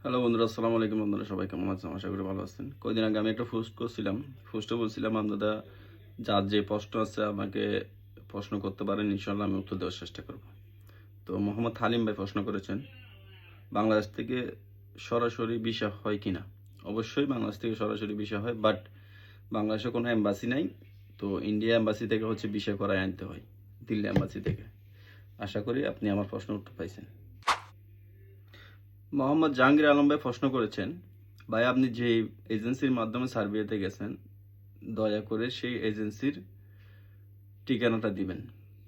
Hello বন্ধুরা, আসসালামু আলাইকুম। বন্ধুরা সবাই কেমন আছেন? আশা করি ভালো আছেন। কয়েকদিন আগে আমি একটা পোস্ট করছিলাম। পোস্টে বলছিলাম আপনারা যার যে প্রশ্ন আছে আমাকে প্রশ্ন করতে পারেন, ইনশাআল্লাহ আমি উত্তর দেওয়ার চেষ্টা করব। তো মোহাম্মদ হালিম ভাই প্রশ্ন করেছেন, বাংলাদেশ থেকে সরাসরি ভিসা হয় কিনা? অবশ্যই বাংলাদেশ থেকে সরাসরি ভিসা হয়, বাট বাংলাদেশে কোনো এম্বাসি নাই। তো ইন্ডিয়া এম্বাসি থেকে হচ্ছে ভিসা করায় আনতে হয়, দিল্লি এম্বাসি থেকে। আশা করি আপনি আমার প্রশ্ন উত্তর পাইছেন। মোহাম্মদ জাহাঙ্গীর আলম ভাই প্রশ্ন করেছেন, ভাই আপনি যে এজেন্সির মাধ্যমে সার্বিয়াতে গেছেন, দয়া করে সেই এজেন্সির ঠিকানাটা দিবেন।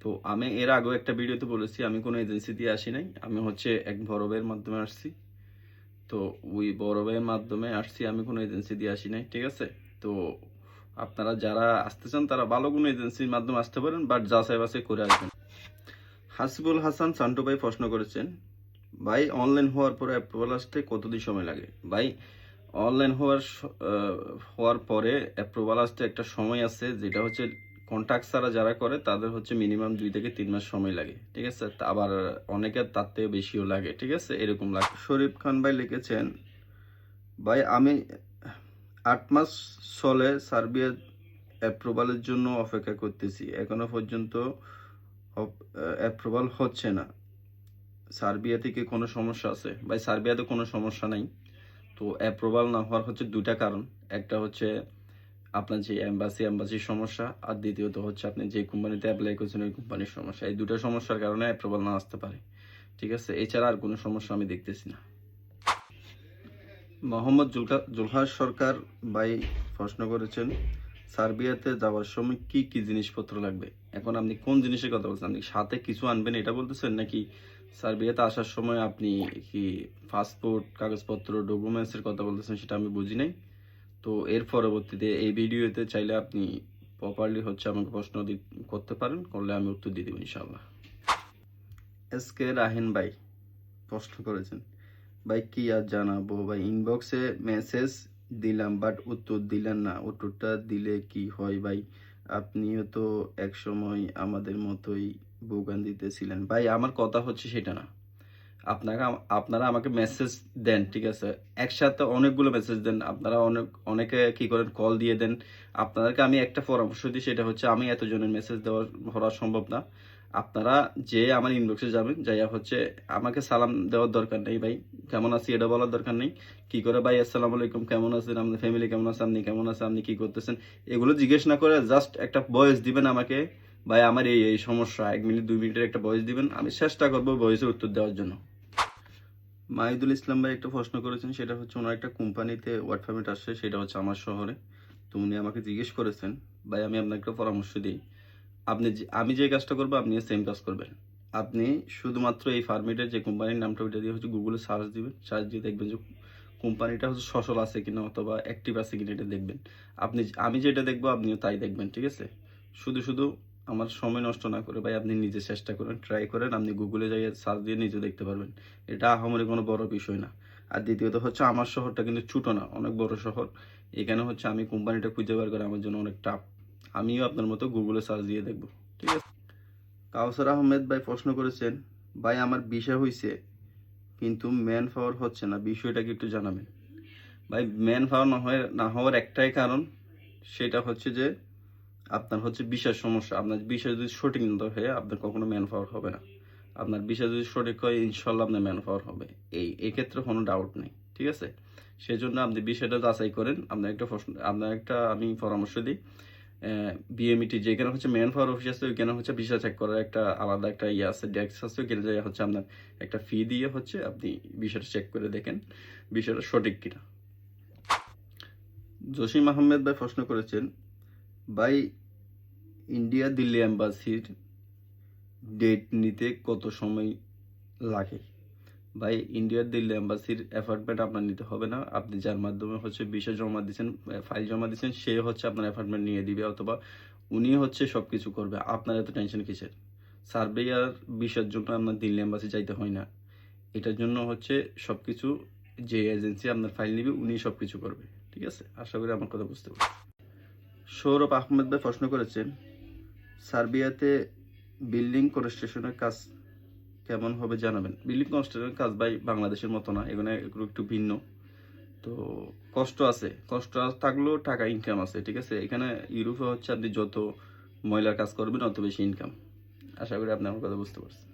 তো আমি এর আগেও একটা ভিডিওতে বলেছি আমি কোনো এজেন্সি দিয়ে আসি নাই, আমি হচ্ছে এক বড় ভাইয়ের মাধ্যমে আসছি। তো ওই বড় ভাইয়ের মাধ্যমে আসছি, আমি কোনো এজেন্সি দিয়ে আসি নাই, ঠিক আছে? তো আপনারা যারা আসতে চান তারা ভালো কোনো এজেন্সির মাধ্যমে আসতে পারেন, বাট যাচাই বাছাই করে আসবেন। হাসিবুল হাসান সান্টু ভাই প্রশ্ন করেছেন, ভাই অনলাইন হওয়ার পরে অ্যাপ্রুভাল আসতে কতদিন সময় লাগে? ভাই অনলাইন হওয়ার পরে অ্যাপ্রুভাল আসতে একটা সময় আছে, যেটা হচ্ছে কন্ট্যাক্ট ছাড়া যারা করে তাদের হচ্ছে মিনিমাম 2 থেকে 3 মাস সময় লাগে, ঠিক আছে? তা আবার অনেকের তার থেকে বেশিও লাগে, ঠিক আছে? এরকম লাগে। শরীফ খান ভাই লিখেছেন, ভাই আমি 8 মাস চলে সার্বিয়া অ্যাপ্রুভালের জন্য অপেক্ষা করতেছি, এখনো পর্যন্ত অ্যাপ্রুভাল হচ্ছে না। সার্বিয়াতে কি কোনো সমস্যা আছে? ভাই সার্বিয়াতে কোনো সমস্যা নাই। তো অ্যাপ্রুভাল না হওয়ার হচ্ছে দুইটা কারণ। একটা হচ্ছে আপনার যে এম্বাসির সমস্যা, আর দ্বিতীয়ত হচ্ছে আপনি যে কোম্পানিতে অ্যাপ্লাই করছেন ওই কোম্পানির সমস্যা। এই দুটো সমস্যার কারণে অ্যাপ্রুভাল না আসতে পারে, ঠিক আছে? এছাড়া আর কোনো সমস্যা আমি দেখতেছি না। মোহাম্মদ জুলহাস সরকার ভাই প্রশ্ন করেছেন, সার্বিয়াতে যাওয়ার সময় কি কি জিনিসপত্র লাগবে? এখন আপনি কোন জিনিসের কথা বলছেন? আপনি সাথে কিছু আনবেন এটা বলতেছেন, নাকি সার্বিয়াতে আসার সময় আপনি কি পাসপোর্ট কাগজপত্র ডকুমেন্টসের কথা বলতেছেন? সেটা আমি বুঝি নাই। তো এর পরবর্তীতে এই ভিডিওতে চাইলে আপনি প্রপারলি হচ্ছে আমাকে প্রশ্ন করতে পারেন, করলে আমি উত্তর দিয়ে দেবো ইনশাআল্লাহ। এস কে রাহিন ভাই প্রশ্ন করেছেন, ভাই কি আর জানাবো ভাই, ইনবক্সে মেসেজ দিলাম বাট উত্তর দিলেন না, উত্তরটা দিলে কি হয় ভাই? আপনিও তো এক সময় আমাদের মতোই ভোগান্তিতে ছিলেন। ভাই আমার কথা হচ্ছে সেটা না। আপনারা আমাকে মেসেজ দেন, ঠিক আছে? একসাথে অনেকগুলো মেসেজ দেন, আপনারা অনেকে কি করেন, কল দিয়ে দেন। আপনাদেরকে আমি একটা পরামর্শ দিই, সেটা হচ্ছে আমি এতজনের মেসেজ ধরা সম্ভব না। আপনারা যে আমার ইনবক্সে যাবেন, যাইয়া হচ্ছে আমাকে সালাম দেওয়ার দরকার নেই ভাই, কেমন আছি এটা বলার দরকার নেই। কি করে ভাই আসসালামু আলাইকুম, কেমন আছেন, আপনার ফ্যামিলি কেমন আছে, আপনি কেমন আছেন, আপনি কি করতেছেন, এগুলো জিজ্ঞেস না করে জাস্ট একটা ভয়েস দিবেন আমাকে, ভাই আমার এই এই সমস্যা, 1 মিনিট 2 মিনিটের একটা ভয়েস দিবেন, আমি চেষ্টা করবো ভয়েসের উত্তর দেওয়ার জন্য। মাহিদুল ইসলাম ভাই একটা প্রশ্ন করেছেন, সেটা হচ্ছে ওনার একটা কোম্পানিতে ওয়ার্ক পারমিট আসছে, সেটা হচ্ছে আমার শহরে। তো উনি আমাকে জিজ্ঞেস করেছেন, ভাই আমি আপনাকে একটা পরামর্শ দিই, আমি যে কাজটা করবো আপনি সেম কাজ করবেন। আপনি শুধুমাত্র এই পারমিটের যে কোম্পানির নামটা ওইটা দিয়ে হচ্ছে গুগলে সার্চ দিবেন, সার্চ দিয়ে দেখবেন যে কোম্পানিটা হচ্ছে সচল আছে কিনা অথবা অ্যাক্টিভ আছে কিনা, এটা দেখবেন। আমি যেটা দেখবো আপনিও তাই দেখবেন, ঠিক আছে? শুধু শুধু আমার সময় নষ্ট না করে ভাই আপনি নিজে চেষ্টা করেন, ট্রাই করেন, আপনি গুগলে যাই সার্চ দিয়ে নিজে দেখতে পারবেন। এটা আহামরি কোনো বড় বিষয় না। আর দ্বিতীয়ত হচ্ছে আমার শহরটা কিন্তু ছোট না, অনেক বড় শহর। এখানে হচ্ছে আমি কোম্পানিটা খুঁজে বের করা আমার জন্য অনেক টাফ। আমিও আপনার মতো গুগলে সার্চ দিয়ে দেখবো, ঠিক আছে? কাউসার আহমেদ ভাই প্রশ্ন করেছেন, ভাই আমার ভিসা হইছে কিন্তু ম্যান পাওয়ার হচ্ছে না, বিষয়টা কি একটু জানাবেন? ভাই ম্যান পাওয়ার না হওয়ার একটাই কারণ, সেটা হচ্ছে যে আপনার হচ্ছে ভিসার সমস্যা। আপনার ভিসা যদি সঠিক না হয় আপনার কখনো ম্যান পাওয়ার হবে না। আপনার ভিসা যদি সঠিক হয় ইনশাল্লাহ আপনার ম্যান পাওয়ার হবে, এক্ষেত্রে কোনো ডাউট নেই, ঠিক আছে? সেজন্য আপনি বিষয়টা যাচাই করেন। আপনার একটা আমি পরামর্শ দিই, বিএমইটি যেখানে হচ্ছে ম্যান পাওয়ার অফিস আছে, ওইখানে হচ্ছে ভিসা চেক করার একটা আলাদা একটা ইয়ে আছে, ডেস্ক আছে, ওইখানে যাই হচ্ছে আপনার একটা ফি দিয়ে হচ্ছে আপনি ভিসাটা চেক করে দেখেন বিষয়টা সঠিক কিনা। জসিম আহমেদ ভাই প্রশ্ন করেছেন, ভাই ইন্ডিয়া দিল্লি এম্বাসির ডেট নিতে কত সময় লাগে? ভাই ইন্ডিয়ার দিল্লি এম্বাসির অ্যাপয়েন্টমেন্ট আপনার নিতে হবে না, আপনি যার মাধ্যমে হচ্ছে ভিসা জমা দিচ্ছেন, ফাইল জমা দিচ্ছেন, সে হচ্ছে আপনার অ্যাপয়েন্টমেন্ট নিয়ে দিবে, অথবা উনি হচ্ছে সব কিছু করবে। আপনার এত টেনশন কিসের? সার্ভেয়ার ভিসার জন্য আপনার দিল্লি এম্বাসি যাইতে হয় না। এটার জন্য হচ্ছে সব কিছু, যে এজেন্সি আপনার ফাইল নিবে উনি সব কিছু করবে, ঠিক আছে? আশা করি আমার কথা বুঝতে পারছি। সৌরভ আহমেদ ভাই প্রশ্ন করেছেন, সার্বিয়াতে বিল্ডিং কনস্ট্রাকশনের কাজ কেমন হবে জানাবেন। বিল্ডিং কনস্ট্রাকশনের কাজ ভাই বাংলাদেশের মতো না, এখানে এগুলো একটু ভিন্ন। তো কষ্ট আছে, কষ্ট থাকলেও টাকা ইনকাম আছে, ঠিক আছে। এখানে ইউরোপে হচ্ছে আপনি যত ময়লার কাজ করবেন অত বেশি ইনকাম। আশা করি আপনি আমার কথা বুঝতে পারছেন।